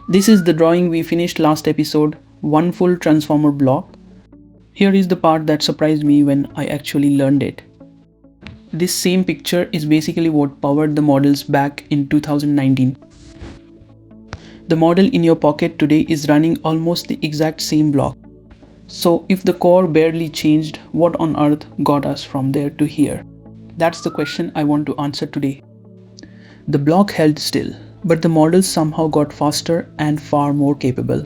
This is the drawing we finished last episode, one full transformer block. Here is the part that surprised me when I actually learned it. This same picture is basically what powered the models back in 2019. The model in your pocket today is running almost the exact same block. So if the core barely changed, what on earth got us from there to here? That's the question I want to answer today. The block held still, but the models somehow got faster and far more capable.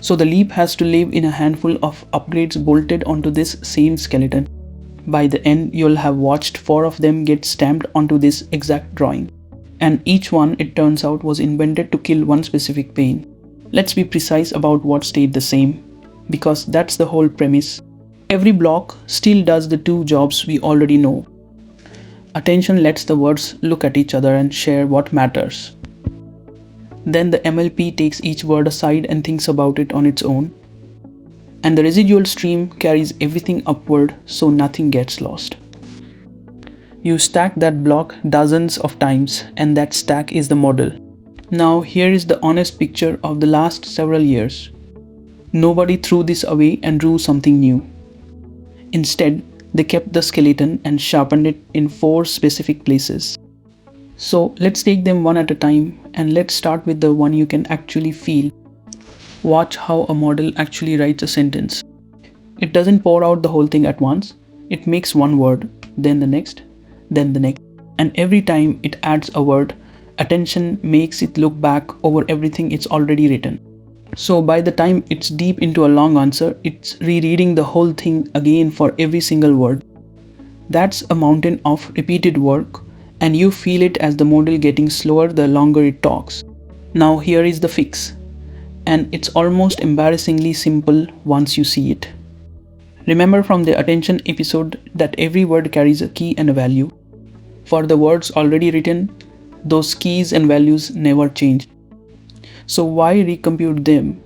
So the leap has to live in a handful of upgrades bolted onto this same skeleton. By the end, you'll have watched 4 of them get stamped onto this exact drawing. And each one, it turns out, was invented to kill one specific pain. Let's be precise about what stayed the same, because that's the whole premise. Every block still does the 2 jobs we already know. Attention lets the words look at each other and share what matters. Then the MLP takes each word aside and thinks about it on its own. And the residual stream carries everything upward so nothing gets lost. You stack that block dozens of times, and that stack is the model. Now here is the honest picture of the last several years. Nobody threw this away and drew something new. Instead, they kept the skeleton and sharpened it in 4 specific places. So let's take them one at a time, and let's start with the one you can actually feel. Watch how a model actually writes a sentence. It doesn't pour out the whole thing at once. It makes one word, then the next, and every time it adds a word, attention makes it look back over everything it's already written. So by the time it's deep into a long answer, it's rereading the whole thing again for every single word. That's a mountain of repeated work, and you feel it as the model getting slower the longer it talks. Now here is the fix, and it's almost embarrassingly simple once you see it. Remember from the attention episode that every word carries a key and a value. For the words already written, those keys and values never change. So why recompute them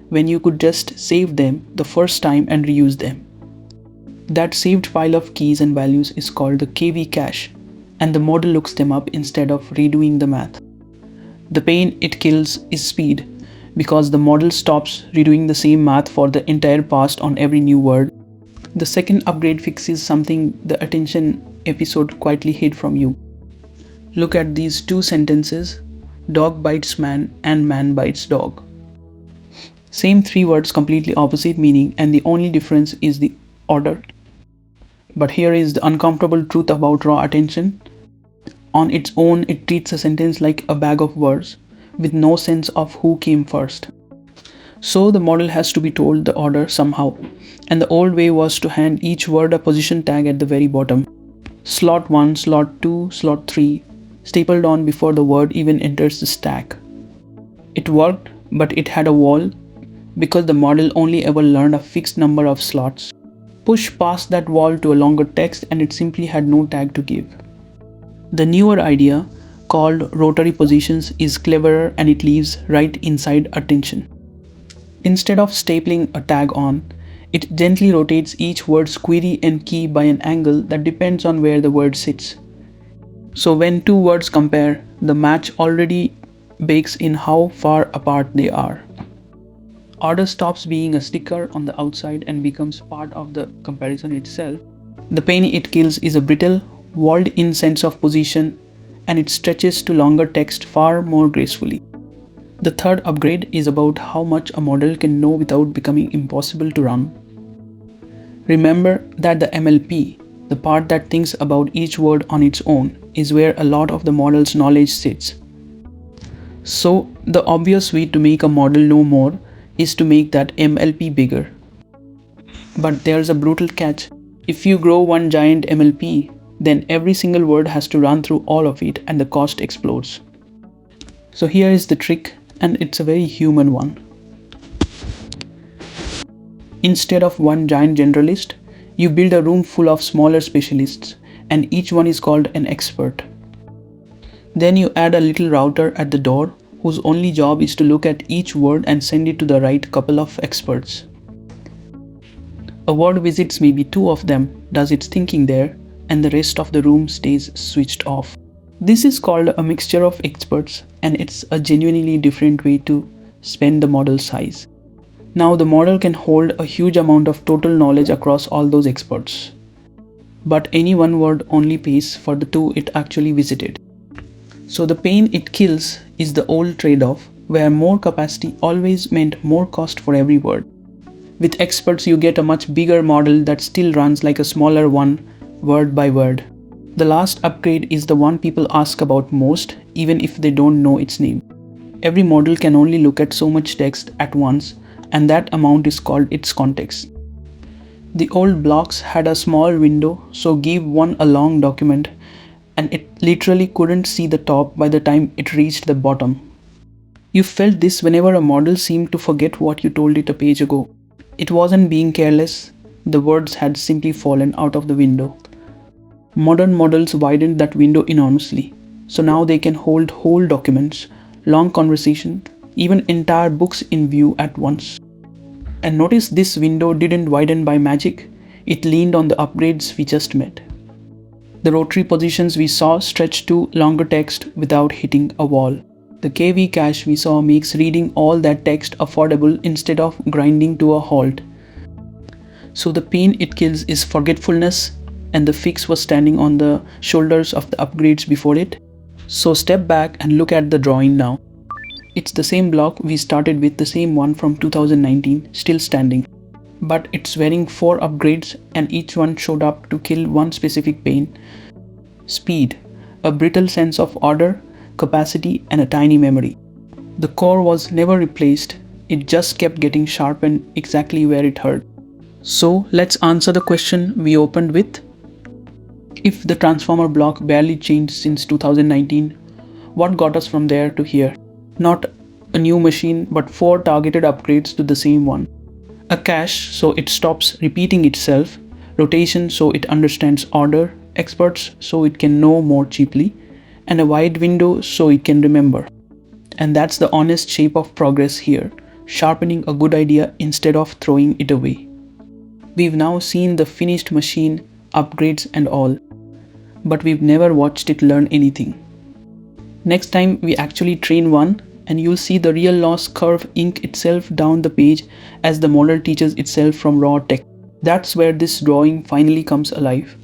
when you could just save them the first time and reuse them? That saved pile of keys and values is called the KV cache, and the model looks them up instead of redoing the math. The pain it kills is speed, because the model stops redoing the same math for the entire past on every new word. The second upgrade fixes something the attention episode quietly hid from you. Look at these 2 sentences. Dog bites man and man bites dog. Same 3 words, completely opposite meaning, and the only difference is the order. But here is the uncomfortable truth about raw attention. On its own, it treats a sentence like a bag of words, with no sense of who came first. So the model has to be told the order somehow, and the old way was to hand each word a position tag at the very bottom. Slot 1, slot 2, slot 3, stapled on before the word even enters the stack. It worked, but it had a wall, because the model only ever learned a fixed number of slots. Push past that wall to a longer text and it simply had no tag to give. The newer idea, called Rotary positions, is cleverer, and it lives right inside attention. Instead of stapling a tag on, it gently rotates each word's query and key by an angle that depends on where the word sits. So when 2 words compare, the match already bakes in how far apart they are. Order stops being a sticker on the outside and becomes part of the comparison itself. The pain it kills is a brittle, walled-in sense of position, and it stretches to longer text far more gracefully. The third upgrade is about how much a model can know without becoming impossible to run. Remember that the MLP, the part that thinks about each word on its own, is where a lot of the model's knowledge sits. So the obvious way to make a model know more is to make that MLP bigger. But there's a brutal catch. If you grow one giant MLP, then every single word has to run through all of it and the cost explodes. So here is the trick, and it's a very human one. Instead of one giant generalist, you build a room full of smaller specialists, and each one is called an expert. Then you add a little router at the door whose only job is to look at each word and send it to the right couple of experts. A word visits maybe 2 of them, does its thinking there, and the rest of the room stays switched off. This is called a mixture of experts, and it's a genuinely different way to spend the model size. Now the model can hold a huge amount of total knowledge across all those experts. But any one word only pays for the two it actually visited. So the pain it kills is the old trade-off, where more capacity always meant more cost for every word. With experts you get a much bigger model that still runs like a smaller one, word by word. The last upgrade is the one people ask about most, even if they don't know its name. Every model can only look at so much text at once, and that amount is called its context. The old blocks had a small window, so give one a long document, and it literally couldn't see the top by the time it reached the bottom. You felt this whenever a model seemed to forget what you told it a page ago. It wasn't being careless, the words had simply fallen out of the window. Modern models widened that window enormously, so now they can hold whole documents, long conversations, even entire books in view at once. And notice this window didn't widen by magic, it leaned on the upgrades we just met. The rotary positions we saw stretch to longer text without hitting a wall. The KV cache we saw makes reading all that text affordable instead of grinding to a halt. So the pain it kills is forgetfulness, and the fix was standing on the shoulders of the upgrades before it. So step back and look at the drawing now. It's the same block we started with, the same one from 2019, still standing. But it's wearing 4 upgrades and each one showed up to kill one specific pain. Speed, a brittle sense of order, capacity and a tiny memory. The core was never replaced, it just kept getting sharpened exactly where it hurt. So let's answer the question we opened with. If the transformer block barely changed since 2019, what got us from there to here? Not a new machine, but 4 targeted upgrades to the same one. A cache so it stops repeating itself, rotation so it understands order, experts so it can know more cheaply, and a wide window so it can remember. And that's the honest shape of progress here, sharpening a good idea instead of throwing it away. We've now seen the finished machine, upgrades and all, but we've never watched it learn anything. Next time we actually train one, and you'll see the real loss curve ink itself down the page as the model teaches itself from raw text. That's where this drawing finally comes alive.